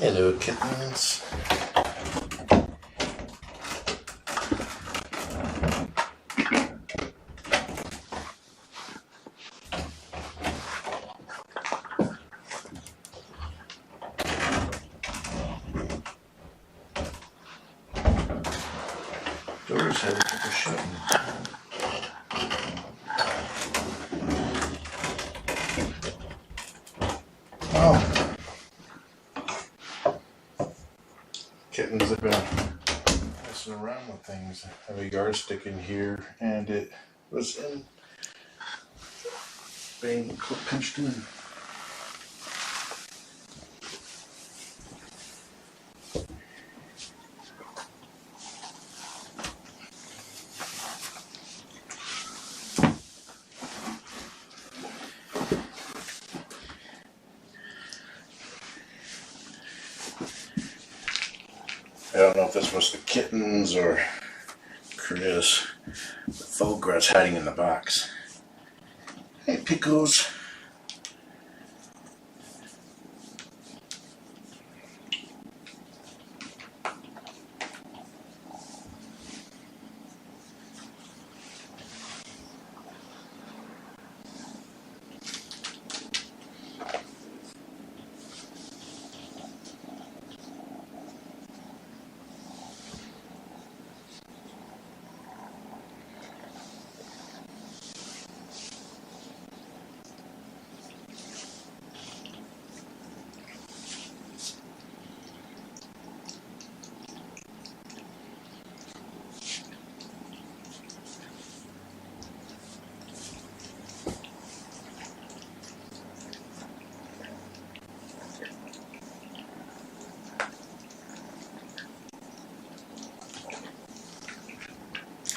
Hello, kittens. Doors have to shut. Oh. Kittens have been messing around with things. I have a yardstick in here, and it was being pinched in. I don't know if this was the kittens or Chris. The Fulgrat's hiding in the box. Hey, Pickles.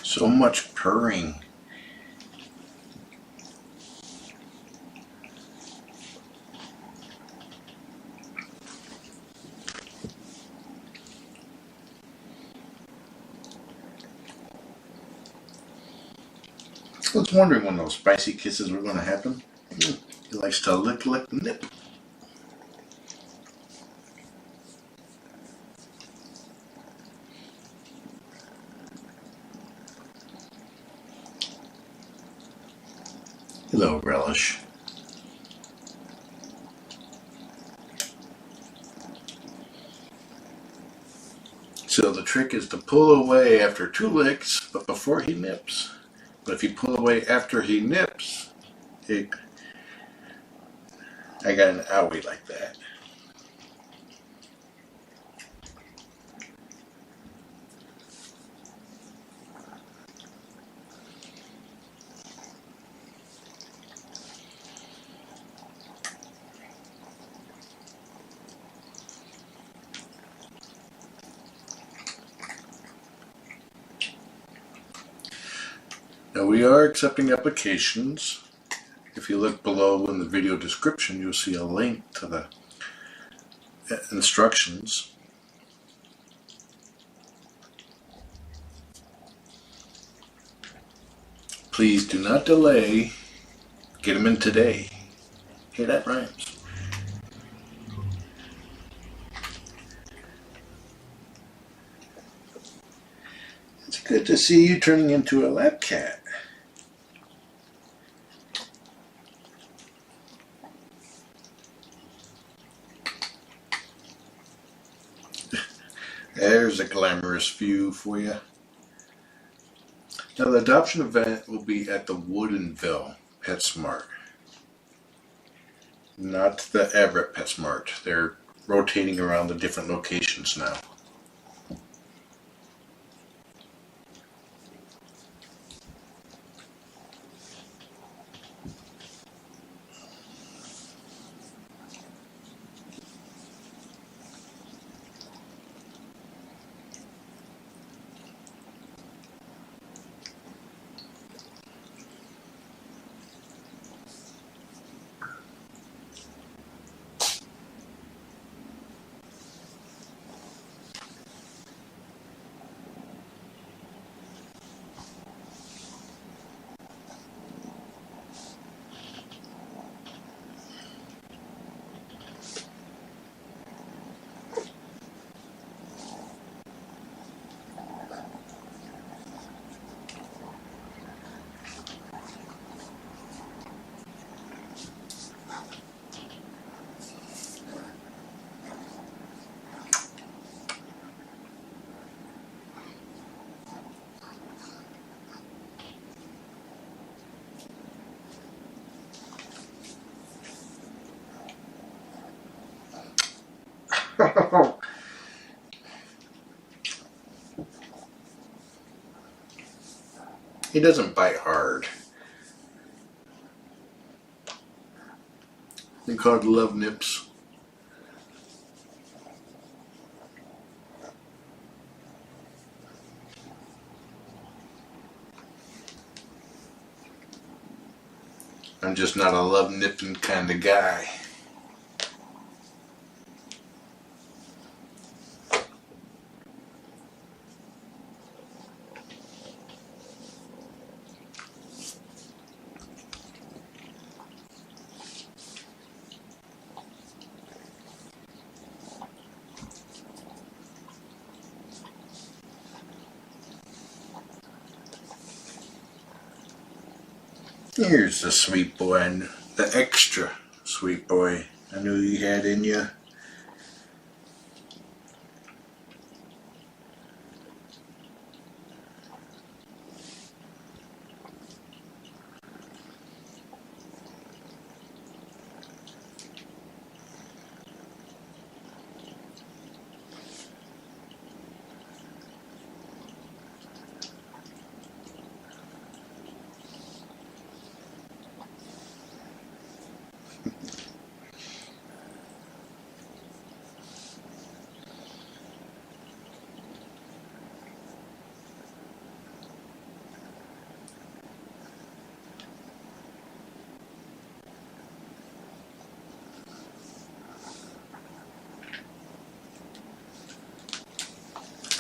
So much purring. I was wondering when those spicy kisses were going to happen. He likes to lick, nip. Hello, Relish. So the trick is to pull away after 2 licks, but before he nips. But if you pull away after he nips, I got an owie like that. Now we are accepting applications. If you look below in the video description, you'll see a link to the instructions. Please do not delay. Get them in today. Hey, that rhymes. It's good to see you turning into a lab cat. There's a glamorous view for you. Now the adoption event will be at the Woodinville PetSmart, not the Everett PetSmart. They're rotating around the different locations now. He doesn't bite hard. They're called love nips. I'm just not a love nipping kind of guy. Here's the sweet boy, and the extra sweet boy I knew you had in you.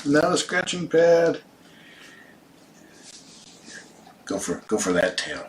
Not a scratching pad. Go for that tail.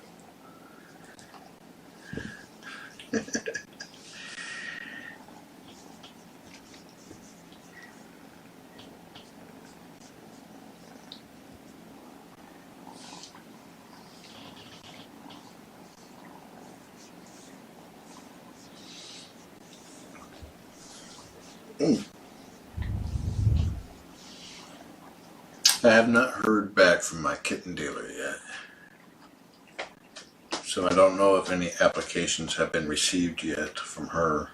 I have not heard back from my kitten dealer yet, so I don't know if any applications have been received yet from her.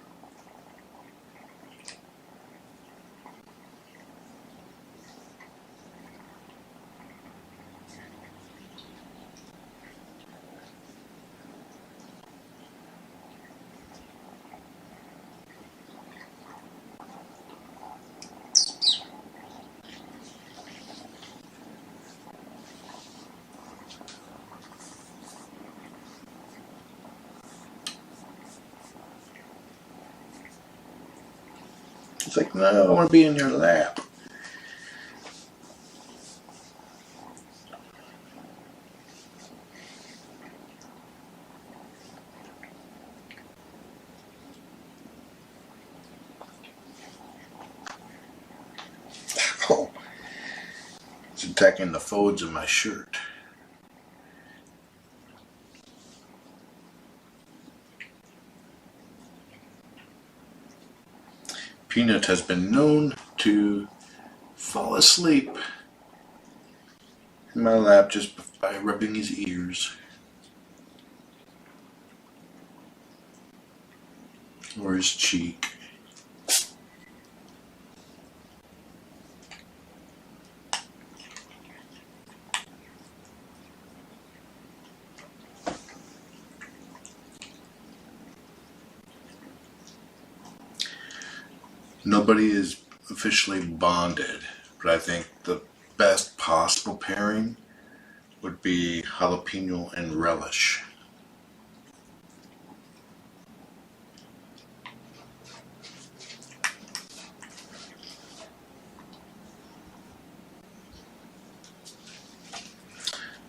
It's like, no, I want to be in your lap. Oh, it's attacking the folds of my shirt. Peanut has been known to fall asleep in my lap just by rubbing his ears or his cheek. Nobody is officially bonded, but I think the best possible pairing would be jalapeno and relish.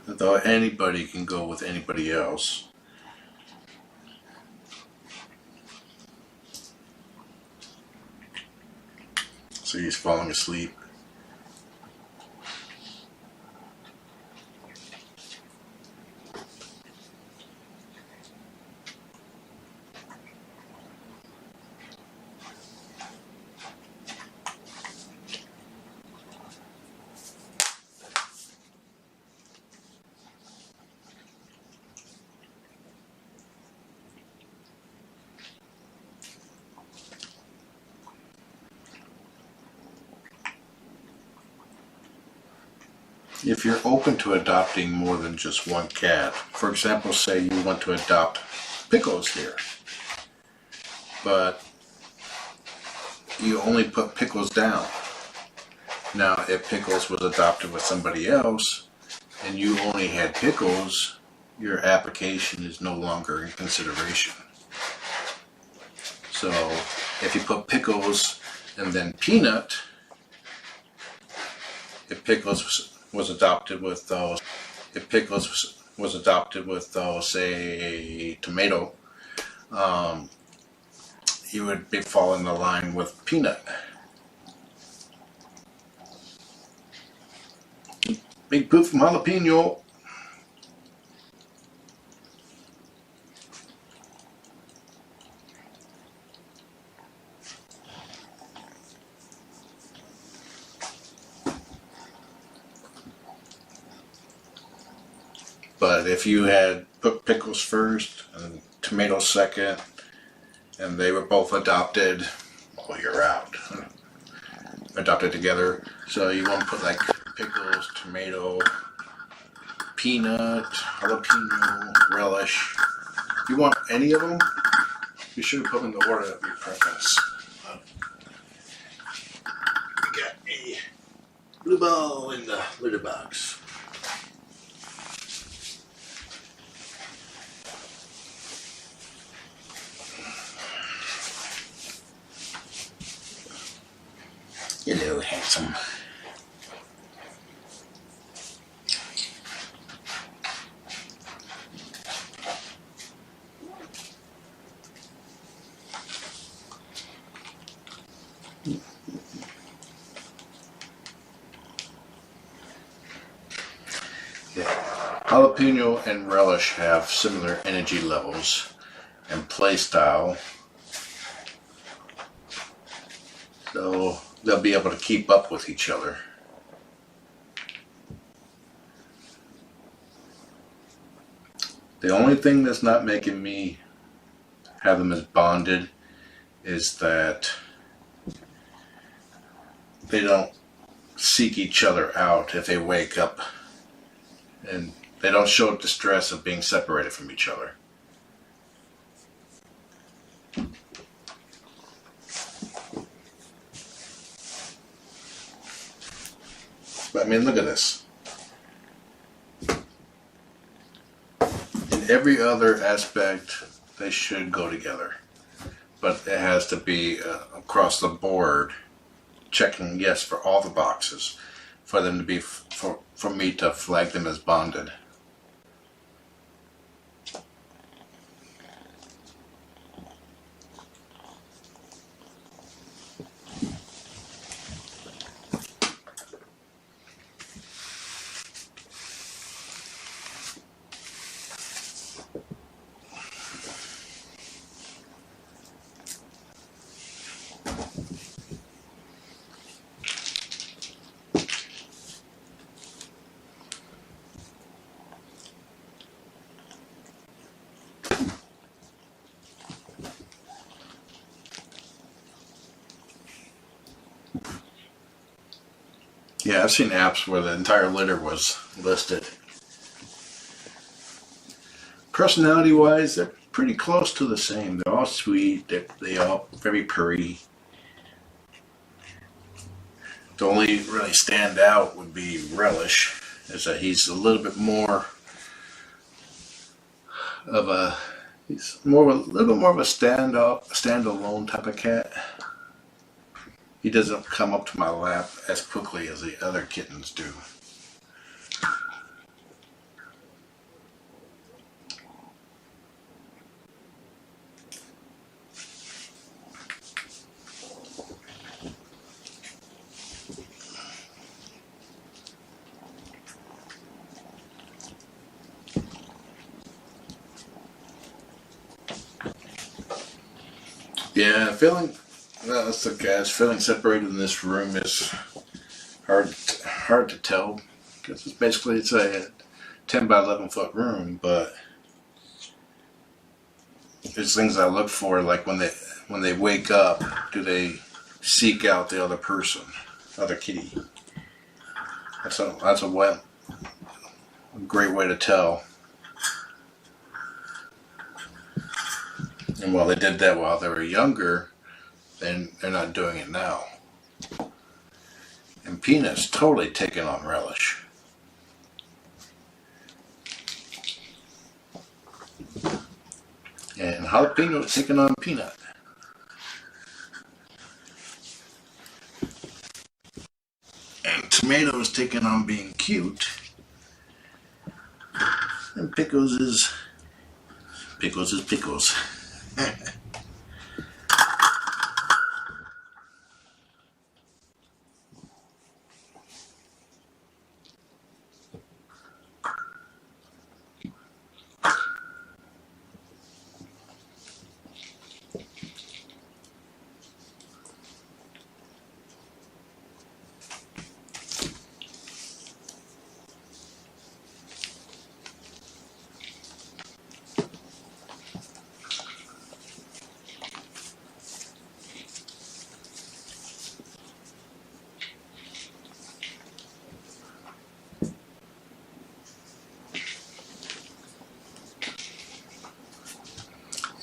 Though anybody can go with anybody else. So he's falling asleep. if you're open to adopting more than just one cat, for example, say you want to adopt Pickles here, but you only put Pickles down. Now, if Pickles was adopted with somebody else and you only had Pickles, your application is no longer in consideration. So if you put Pickles and then Peanut, if Pickles was adopted with those, say, Tomato, you would be falling in the line with Peanut. Big poop from Jalapeno. But if you had put Pickles first and Tomato second, and they were both adopted, well, you're out. Adopted together. So you want to put like Pickles, Tomato, Peanut, Jalapeno, Relish. If you want any of them, you should put them in the order of your preference. We got a blue ball in the litter box. Hello, handsome. Yeah. Jalapeno and Relish have similar energy levels and play style, so they'll be able to keep up with each other. The only thing that's not making me have them as bonded is that they don't seek each other out if they wake up, and they don't show distress of being separated from each other. But I mean, look at this. In every other aspect, they should go together. But it has to be across the board, checking yes for all the boxes, for them to be, for me to flag them as bonded. Yeah, I've seen apps where the entire litter was listed. Personality-wise, they're pretty close to the same. They're all sweet. They all very purry. The only really stand out would be Relish, is that he's a little bit more of a little bit more of a standalone type of cat. He doesn't come up to my lap as quickly as the other kittens do. Yeah, that's the guys. Feeling separated in this room is hard to tell, because it's a 10 by 11 foot room, but there's things I look for, like when they wake up, do they seek out the other person, other kitty? That's a great way to tell. And while they did that while they were younger, then they're not doing it now. And peanut's totally taken on relish. And jalapeno's taken on peanut. And tomato's taken on being cute. And Pickles is Pickles.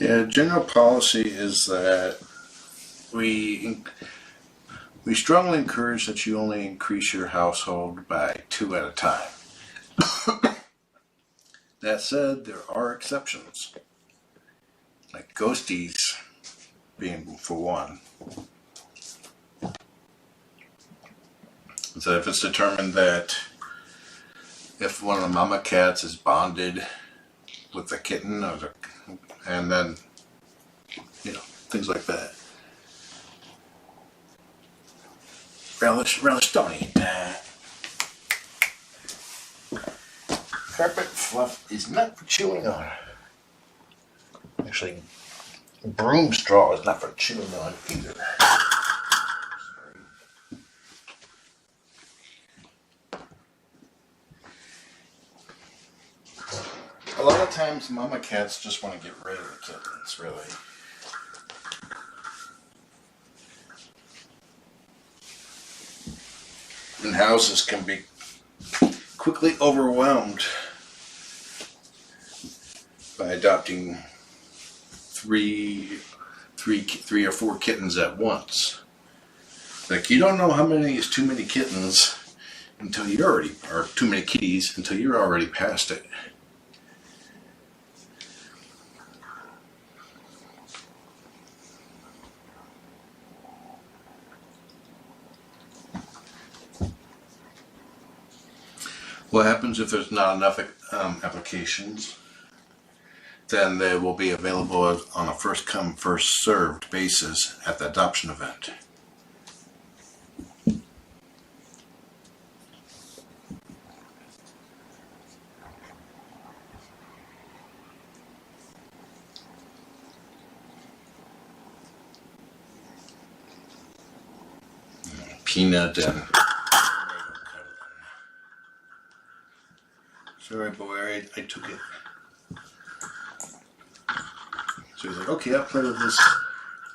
Yeah, general policy is that we strongly encourage that you only increase your household by 2 at a time. That said, there are exceptions, like ghosties being for one. So if it's determined that if one of the mama cats is bonded with the kitten, and then, things like that. Relish, don't eat that. Carpet fluff is not for chewing on. Actually, broom straw is not for chewing on either. A lot of times mama cats just want to get rid of the kittens, really. And houses can be quickly overwhelmed by adopting three or four kittens at once. Like, you don't know how many is too many kittens until or too many kitties until you're already past it. What happens if there's not enough applications? Then they will be available on a first come, first served basis at the adoption event. Peanut and sorry, boy, I took it. So he's like, okay, I'll play with this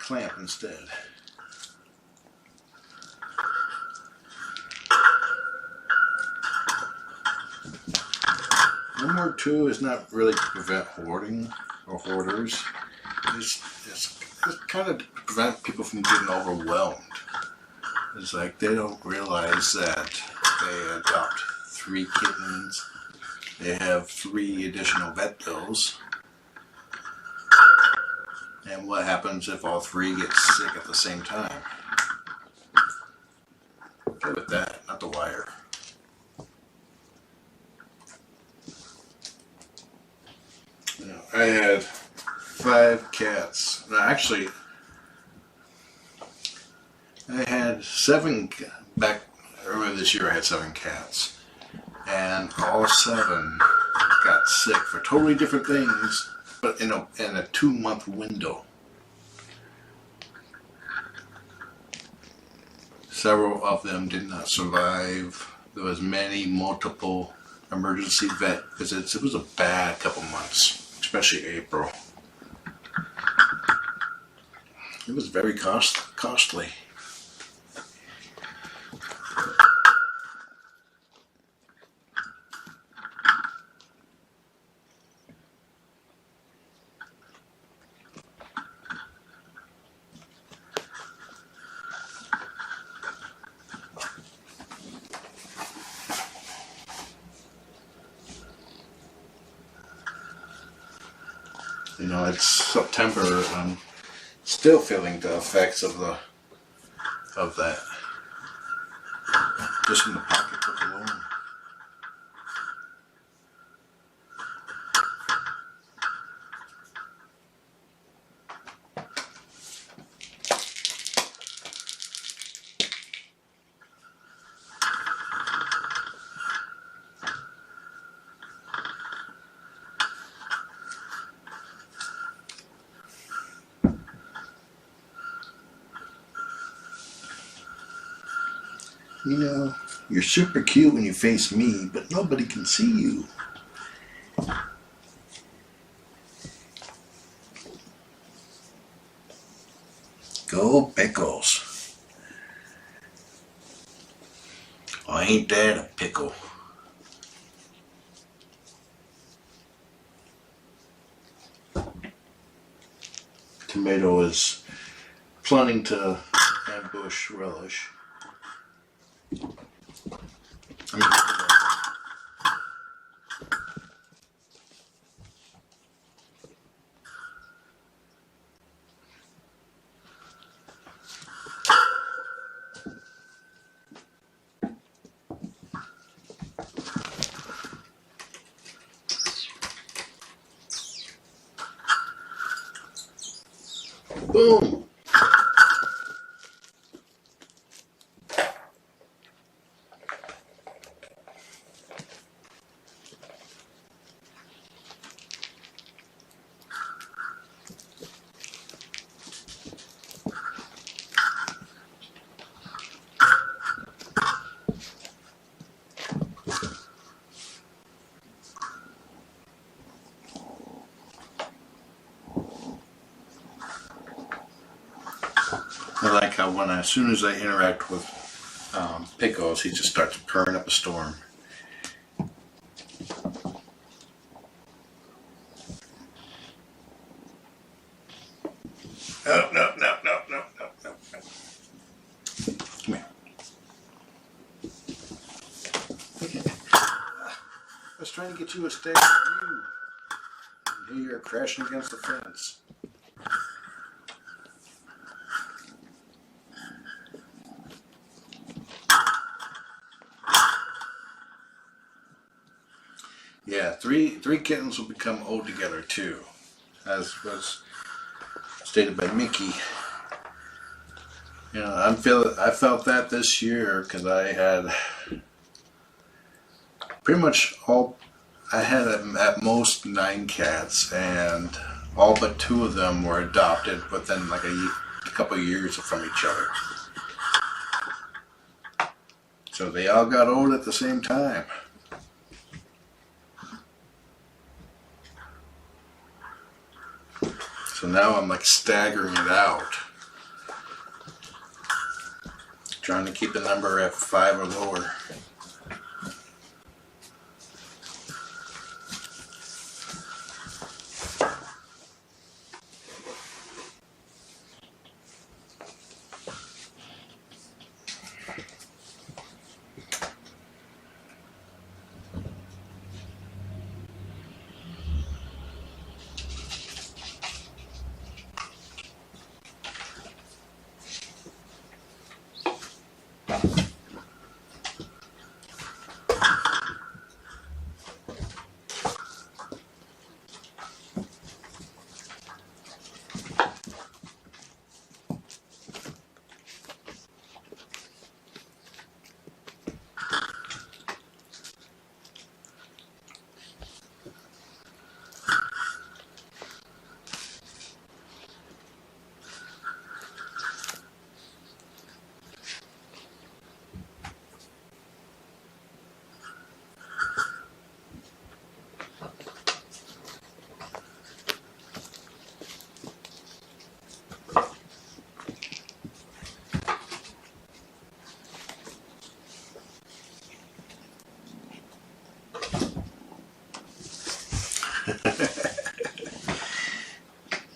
clamp instead. Number 2 is not really to prevent hoarding or hoarders. It's kind of to prevent people from getting overwhelmed. It's like they don't realize that they adopt 3 kittens. They have 3 additional vet bills. And what happens if all 3 get sick at the same time? Play with that, not the wire. I had 5 cats. No, actually, I had 7 back earlier this year. I had 7 cats. And all 7 got sick for totally different things, but in a 2-month window. Several of them did not survive. There was multiple emergency vet visits. It was a bad couple months, especially April. It was very costly. You know, it's September and I'm still feeling the effects of that. Just from the pocketbook alone. You know, you're super cute when you face me, but nobody can see you. Go Pickles. Oh, ain't that a pickle? Tomato is planning to ambush relish. Boom! I like how as soon as I interact with Pickles, he just starts purring up a storm. No, no, no, no, no, no, no, no. Come here. I was trying to get you a stable view. And here you're crashing against the fence. Yeah, three kittens will become old together too, as was stated by Mickey. You know, I felt that this year because I had pretty much I had at most 9 cats, and all but 2 of them were adopted within like a couple of years from each other. So they all got old at the same time. So now I'm like staggering it out. Trying to keep the number at 5 or lower.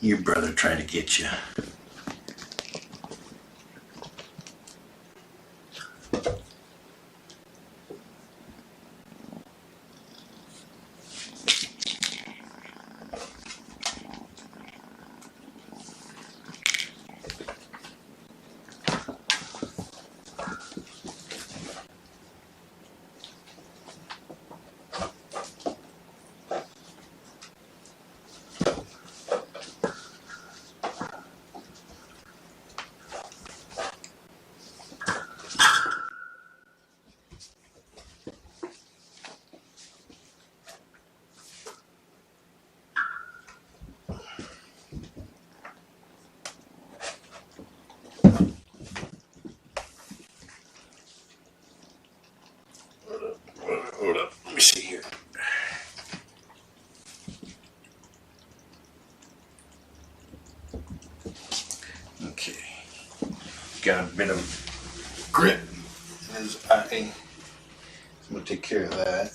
Your brother tried to get you. Okay. Got a bit of grit in his eye. I'm going to take care of that.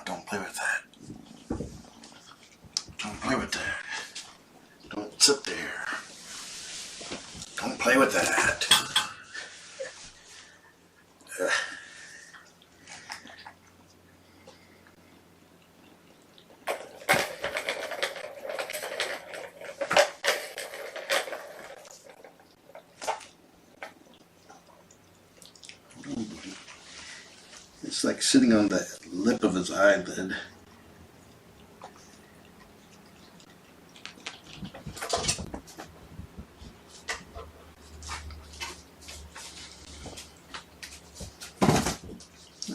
Don't play with that. Don't play with that. Don't sit there. Don't play with that. It's like sitting on the lip of his eyelid.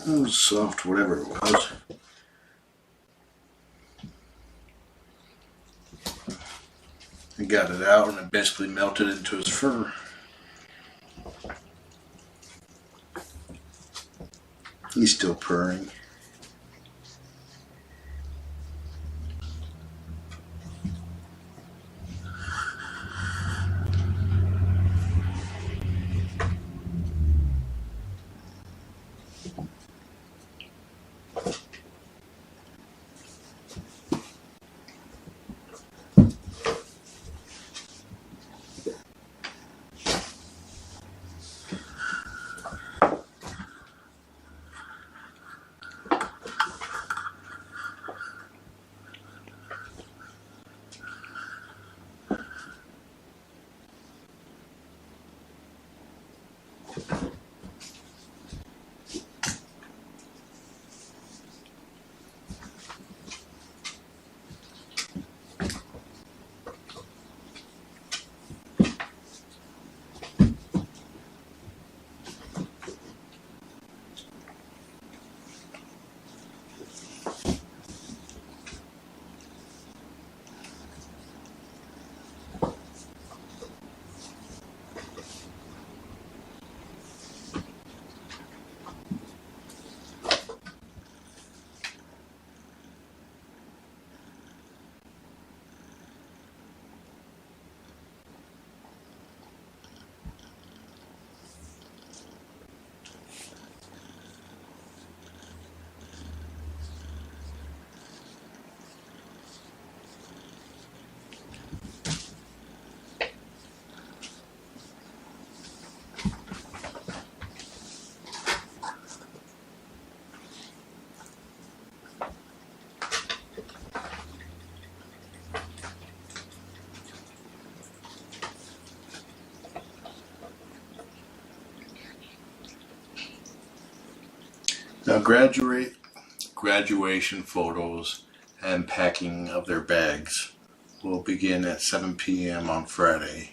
Oh, soft, whatever it was. I got it out and it basically melted into his fur. He's still purring. Now graduation photos and packing of their bags will begin at 7 p.m. on Friday.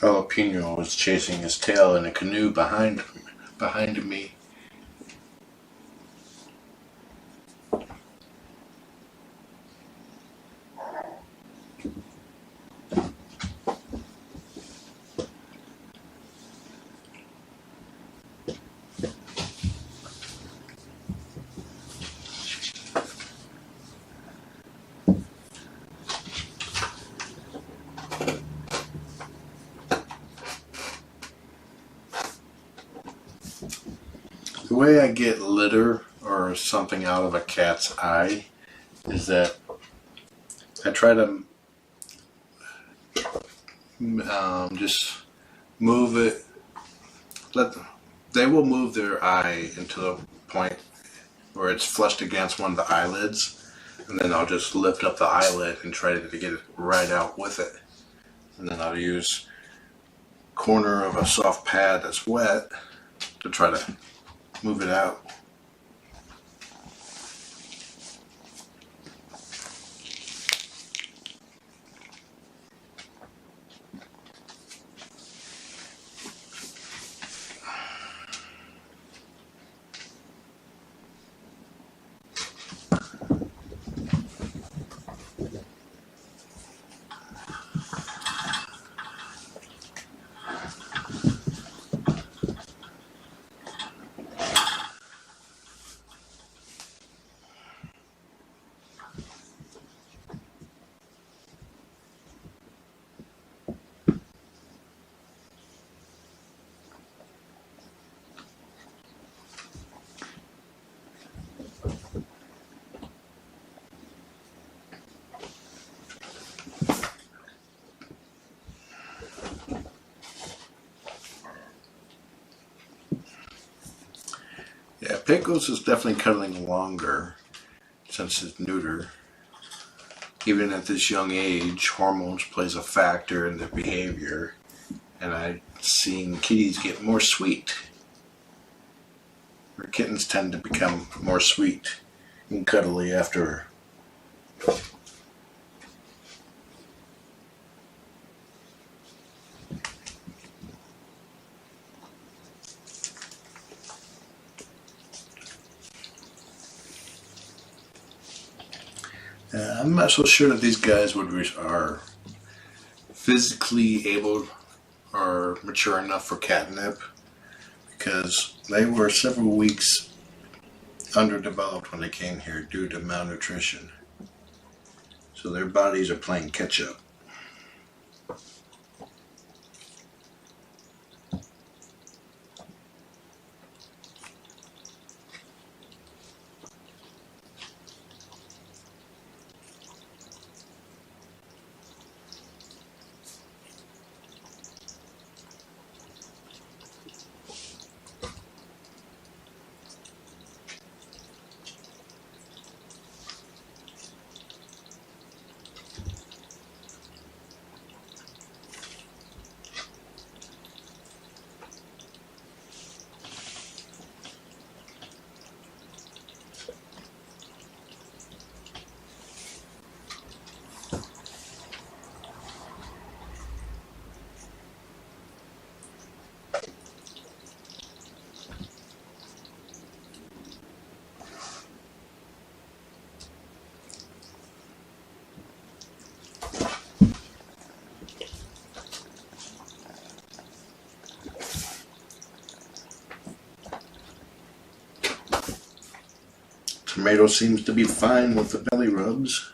Jalapeno was chasing his tail in a canoe behind me. The way I get litter or something out of a cat's eye is that I try to just move it. They will move their eye into the point where it's flushed against one of the eyelids, and then I'll just lift up the eyelid and try to get it right out with it. And then I'll use corner of a soft pad that's wet to try to move it out. Yeah, Pickles is definitely cuddling longer since it's neuter. Even at this young age, hormones plays a factor in their behavior, and I've seen kitties get more sweet. Or kittens tend to become more sweet and cuddly after. I'm not so sure that these guys are physically able or mature enough for catnip, because they were several weeks underdeveloped when they came here due to malnutrition. So their bodies are playing catch up. Tomato seems to be fine with the belly rubs.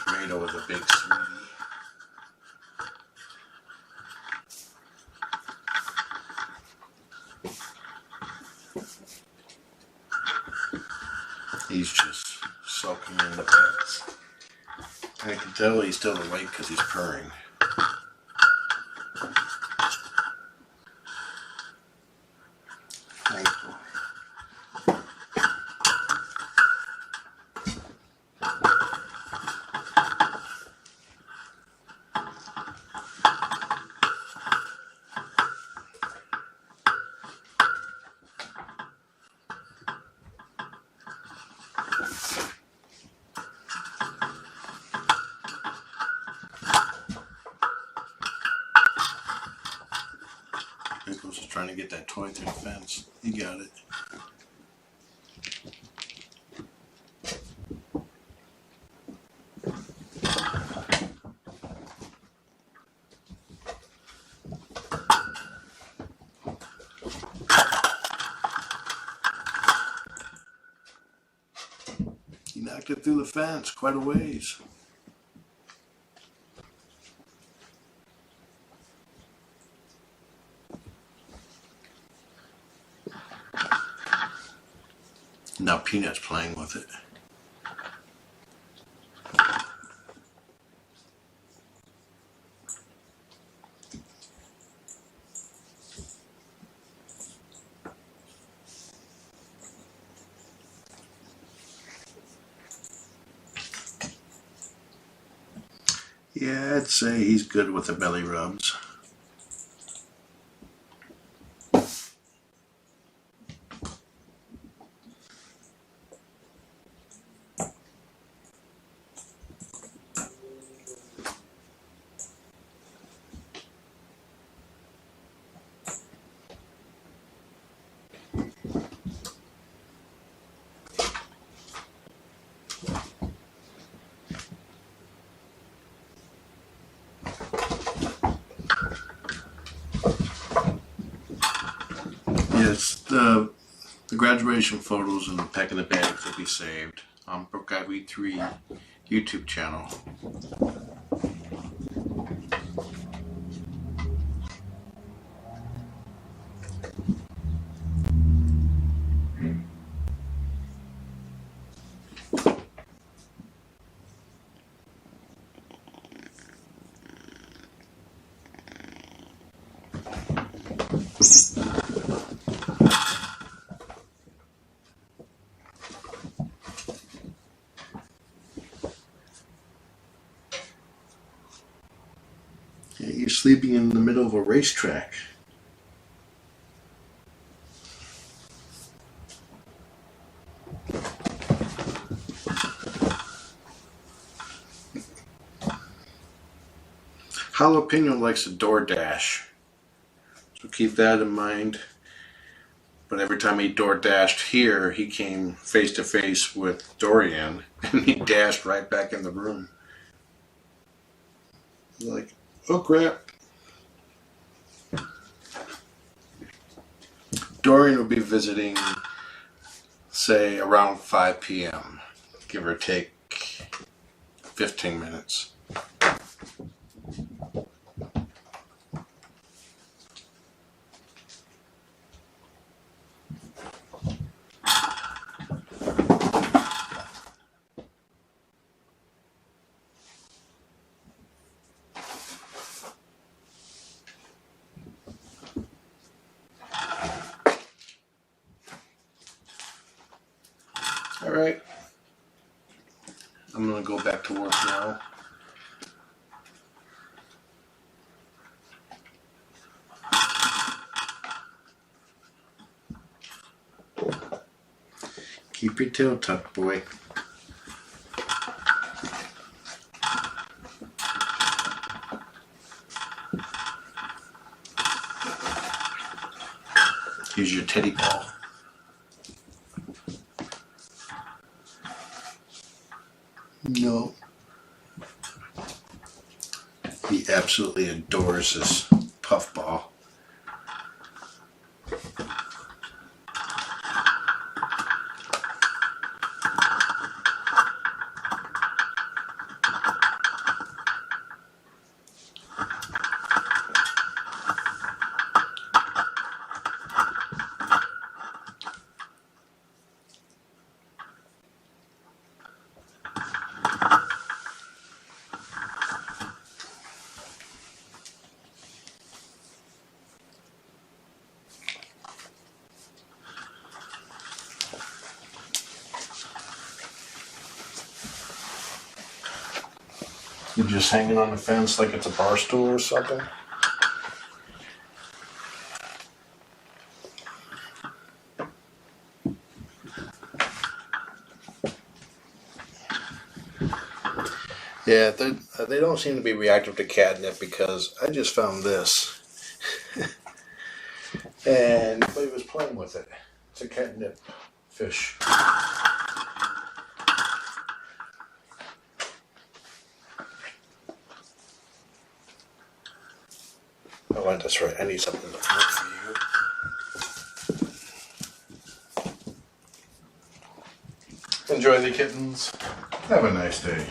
Tomato was a big sweetie. He's just soaking in the pets. I can tell he's still awake because he's purring. Thankful. trying to get that toy through the fence. You got it. He knocked it through the fence quite a ways. Now Peanut's playing with it. Yeah, I'd say he's good with the belly rubs. Yes, the graduation photos and the pack in the bags will be saved on Brook Ivy 3 YouTube channel. Yeah, you're sleeping in the middle of a racetrack. Jalapeno likes a DoorDash, so keep that in mind. But every time he door dashed here, he came face to face with Dorian, and he dashed right back in the room. Like, oh crap. Dorian will be visiting, say, around 5 p.m., give or take 15 minutes. All right, I'm going to go back to work now. Keep your tail tucked, boy. Here's your teddy ball. No. He absolutely adores this puffball. You're just hanging on the fence like it's a bar stool or something? Yeah, they don't seem to be reactive to catnip because I just found this. And he was playing with it. It's a catnip fish. Oh, that's right. I need something to look for you. Enjoy the kittens. Have a nice day.